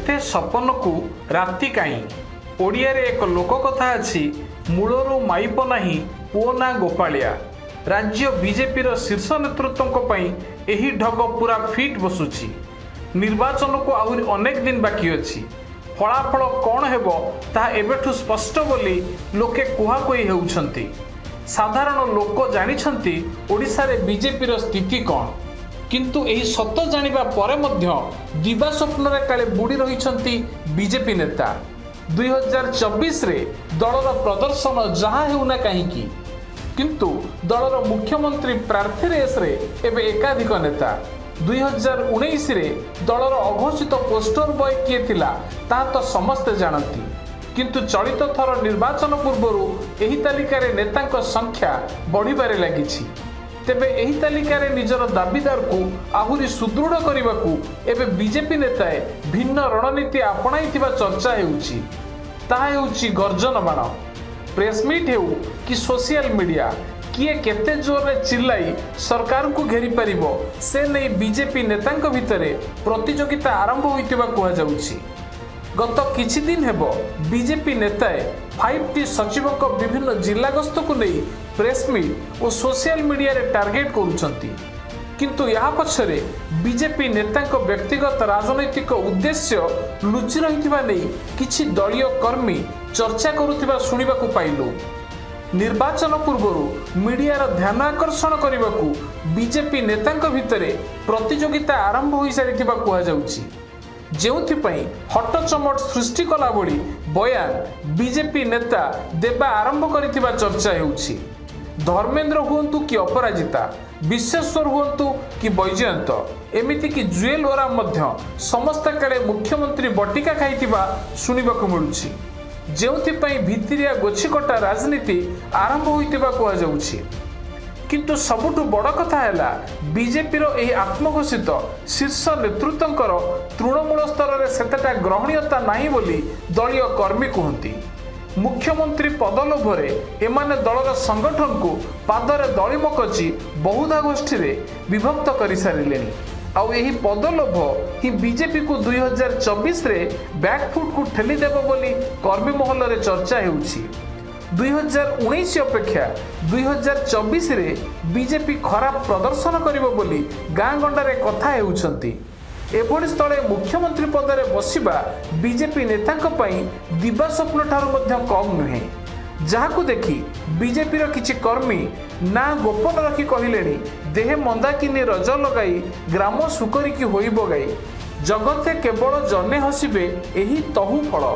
एते सपन को राति काई ओडिया रे एक लोक कथा अछि मूलरू माइप नाही पुओ ना गोपालिया। राज्य बीजेपी शीर्ष नेतृत्व एही ढग पूरा फिट बसुछि। निर्वाचन को आहुरी अनेक दिन बाकी अछि। फलाफल कौन हेबो ता एबेठु स्पष्ट बोली लोके कुहाकुही हेउछंती। साधारण लोक जानिछंती ओडिसा रे बीजेपी रो स्थिति कौन, किंतु एही सत्य जानिबा परे मध्य दिवा स्वप्न रे काले बुड़ी रहिछंती बीजेपी नेता। 2024 रे दलर प्रदर्शन जहाँ हेउना काहीकि, किंतु दलर मुख्यमंत्री प्रार्थी रेस रे एबे एकाधिक नेता। 2019 रे दलर अघोषित पोस्टर बॉय किए थिला ता तो समस्ते जानती, किंतु चलित थर निर्वाचन पूर्वरु एही तालिकारे नेतांक संख्या बढ़िबारे लागिछि। तेबे एही तालिकारे निजर दाबीदार को आहुरी सुदृढ़ करने को एबे बीजेपी नेताए भिन्न रणनीति आपणाइथिबा चर्चा हेउछि। ताहा हेउछि गर्जन बाण। प्रेसमिट हेउ कि सोशल मीडिया किए केते जोर रे चिल्लाई सरकार को घेरी परिबो से नै बीजेपी नेतांक भितरे प्रतियोगिता आरंभ होइतिबा कुहा जाउछि। गत किछि दिन हेबो बीजेपी नेताए 5T सचिवक विभिन्न जिला गस्त को नहीं प्रेसमिट और सोशल मीडिया रे टार्गेट करूछंती, किंतु या पछरे बीजेपी नेतांक व्यक्तिगत राजनैतिक उद्देश्य लुचि रहिथिबा नहीं किछि दलीय कर्मी चर्चा करुथिबा सुनिबाकू पाइलु। निर्वाचन पूर्वरु मीडियार ध्यान आकर्षण करने बीजेपी नेतांक भितरे प्रतियोगिता आरंभ हो सारिथिबा कुहा जाउछि, जेउथिपई हटचमट सृष्टि कला बड़ी बयान बीजेपी नेता देवा आरंभ करिथिबा चर्चा हेउछि। धर्मेंद्र हुंतु कि अपराजिता, विश्वेश्वर हुंतु कि बैजयंत, एमिति कि जुएल ओराम मध्य समस्त काले मुख्यमंत्री बटिका खाइथिबा सुनिबाकू मिलुछि, जेउथिपई भितिरिया गोछिकटा राजनीति आरंभ होइतिबा कुहा जाउछि। किंतु सबुठु बड़ कथा है बीजेपी एही आत्मघोषित शीर्ष नेतृत्वंकर तृणमूल स्तर में सेतेटा ग्रहणीयता नहीं बोली दलीय कर्मी कहती। मुख्यमंत्री पद लोभरे एमाने दलर संगठन को पादरे दली मकची बहुधा गोष्ठी रे विभक्त कर सारे। आउ एही पद लोभ ही बीजेपी को 2024 रे बैकफुट को ठेली देव बोली कर्मी महल रे चर्चा हेउछि। 2019 अपेक्षा 2024 रे बीजेपी खराब प्रदर्शन करिबो बोली गाँ गंडारे कथा हेउछंती। एभଳି स्थले मुख्यमंत्री पदरे बसिबा बीजेपी नेतांक पई दिवा स्वप्न ठारू मध्य कम नुहे, जहाकू देखि बीजेपी रो किछि कर्मी ना गोपन रखी कहिलेनी देहे मंदाकिनी रज लगाई ग्राम सुकरिकी होइबो गाई। जगते केवल जने हसिबे एही तहु फल।